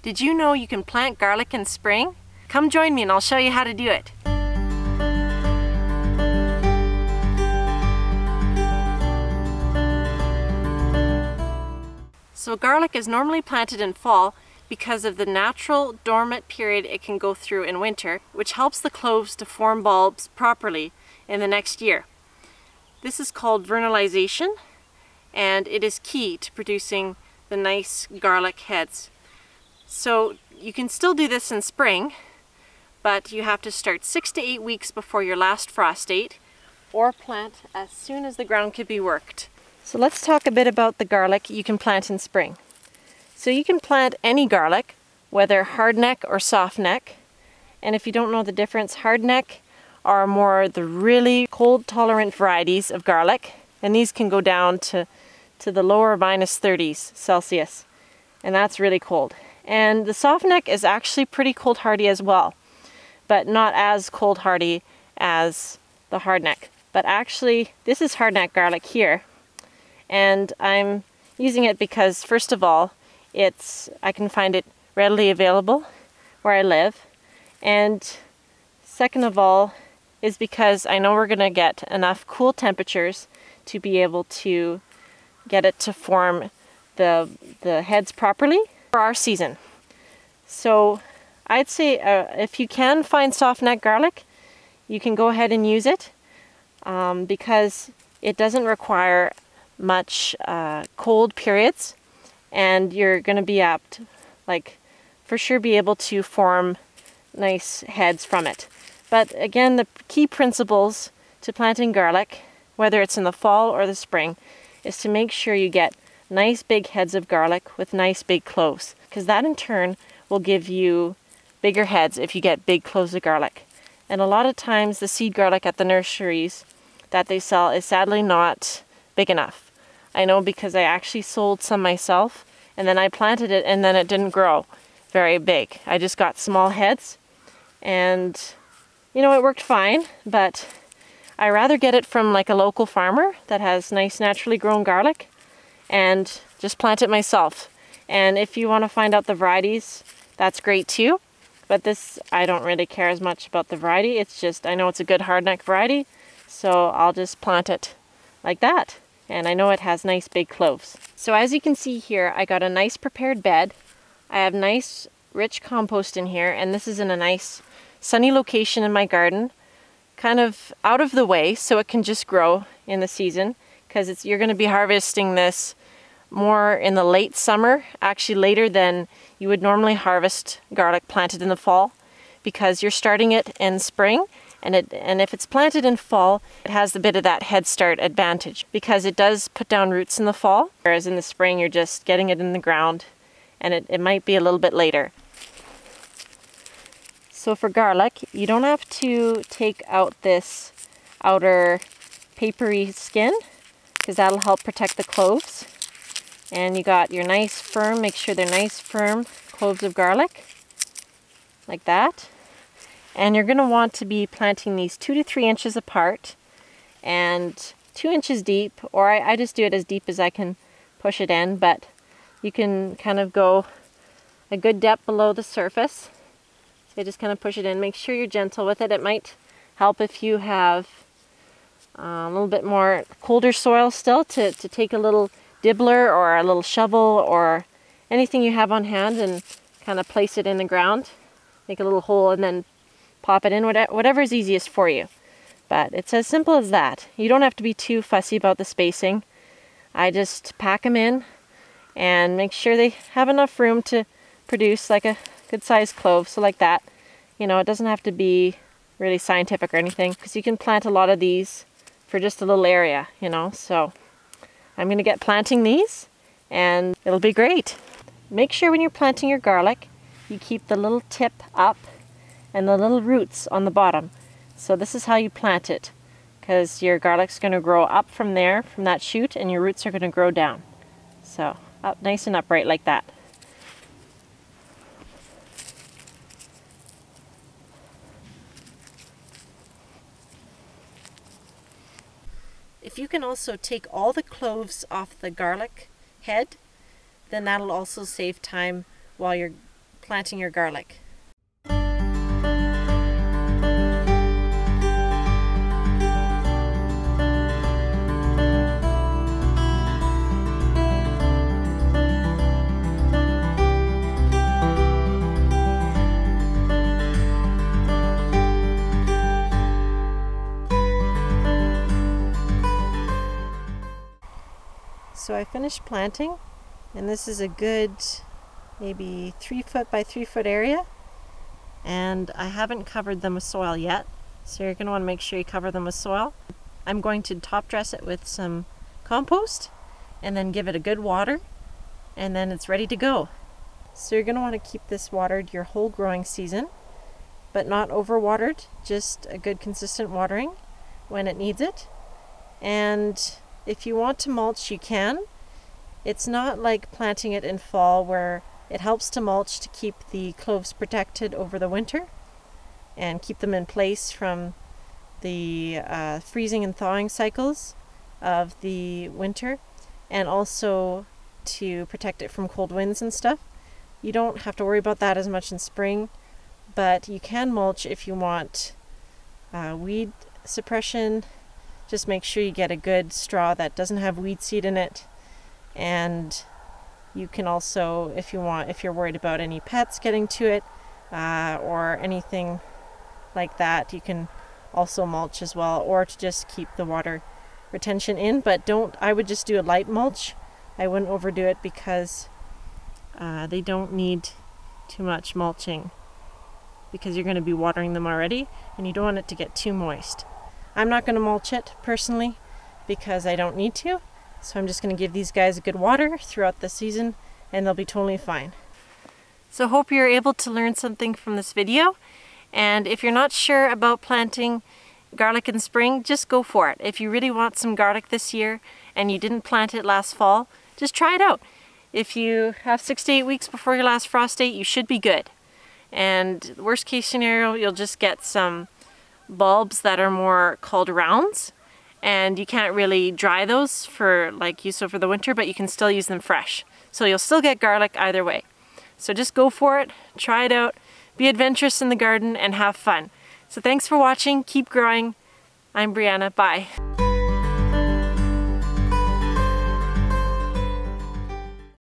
Did you know you can plant garlic in spring? Come join me and I'll show you how to do it. So garlic is normally planted in fall because of the natural dormant period it can go through in winter, which helps the cloves to form bulbs properly in the next year. This is called vernalization, and it is key to producing the nice garlic heads. So you can still do this in spring, but you have to start 6 to 8 weeks before your last frost date, or plant as soon as the ground can be worked. So let's talk a bit about the garlic you can plant in spring. So you can plant any garlic, whether hardneck or softneck. And if you don't know the difference, hardneck are more the really cold tolerant varieties of garlic, and these can go down to the lower -30s Celsius, and that's really cold. And the softneck is actually pretty cold hardy as well, but not as cold hardy as the hardneck. But actually, this is hardneck garlic here, and I'm using it because, first of all, I can find it readily available where I live, and second of all is because I know we're going to get enough cool temperatures to be able to get it to form the heads properly for our season. So I'd say if you can find softneck garlic, you can go ahead and use it because it doesn't require much cold periods, and you're going to be apt, for sure, be able to form nice heads from it. But again, the key principles to planting garlic, whether it's in the fall or the spring, is to make sure you get nice big heads of garlic with nice big cloves, because that in turn will give you bigger heads if you get big cloves of garlic. And a lot of times the seed garlic at the nurseries that they sell is sadly not big enough. I know because I actually sold some myself, and then I planted it and then it didn't grow very big. I just got small heads, and you know, it worked fine, but I rather get it from like a local farmer that has nice naturally grown garlic and just plant it myself. And if you want to find out the varieties, that's great too. But this, I don't really care as much about the variety. It's just, I know it's a good hardneck variety, so I'll just plant it like that. And I know it has nice big cloves. So as you can see here, I got a nice prepared bed. I have nice rich compost in here, and this is in a nice sunny location in my garden, kind of out of the way so it can just grow in the season, because you're going to be harvesting this more in the late summer, actually later than you would normally harvest garlic planted in the fall, because you're starting it in spring. And if it's planted in fall, it has a bit of that head start advantage because it does put down roots in the fall, whereas in the spring you're just getting it in the ground, and it might be a little bit later. So for garlic, you don't have to take out this outer papery skin because that'll help protect the cloves. And you got your nice firm, make sure they're nice firm cloves of garlic, like that. And you're going to want to be planting these 2 to 3 inches apart and 2 inches deep, or I just do it as deep as I can push it in, but you can kind of go a good depth below the surface. So just kind of push it in. Make sure you're gentle with it. It might help if you have a little bit more colder soil still to take a little dibbler or a little shovel or anything you have on hand and kind of place it in the ground. Make a little hole and then pop it in, whatever is easiest for you. But it's as simple as that. You don't have to be too fussy about the spacing. I just pack them in and make sure they have enough room to produce like a good sized clove. So like that, you know, it doesn't have to be really scientific or anything, because you can plant a lot of these for just a little area, you know. So I'm going to get planting these and it'll be great. Make sure when you're planting your garlic, you keep the little tip up and the little roots on the bottom. So this is how you plant it, because your garlic's going to grow up from there, from that shoot, and your roots are going to grow down. So up nice and upright like that. If you can also take all the cloves off the garlic head, then that'll also save time while you're planting your garlic. So I finished planting, and this is a good maybe 3 foot by 3 foot area, and I haven't covered them with soil yet, so you're going to want to make sure you cover them with soil. I'm going to top dress it with some compost and then give it a good water, and then it's ready to go. So you're going to want to keep this watered your whole growing season, but not overwatered, just a good consistent watering when it needs it. And if you want to mulch, you can. It's not like planting it in fall where it helps to mulch to keep the cloves protected over the winter and keep them in place from the freezing and thawing cycles of the winter, and also to protect it from cold winds and stuff. You don't have to worry about that as much in spring, but you can mulch if you want weed suppression. Just make sure you get a good straw that doesn't have weed seed in it. And you can also, if you're worried about any pets getting to it or anything like that, you can also mulch as well, or to just keep the water retention in. But I would just do a light mulch. I wouldn't overdo it because they don't need too much mulching, because you're going to be watering them already and you don't want it to get too moist. I'm not going to mulch it personally because I don't need to, so I'm just going to give these guys a good water throughout the season and they'll be totally fine. So hope you're able to learn something from this video, and if you're not sure about planting garlic in spring, just go for it. If you really want some garlic this year and you didn't plant it last fall, just try it out. If you have 6 to 8 weeks before your last frost date, you should be good. And worst case scenario, you'll just get some bulbs that are more called rounds, and you can't really dry those for use for the winter, but you can still use them fresh. So you'll still get garlic either way. So just go for it, try it out, be adventurous in the garden, and have fun. So thanks for watching, keep growing. I'm Breanna, bye.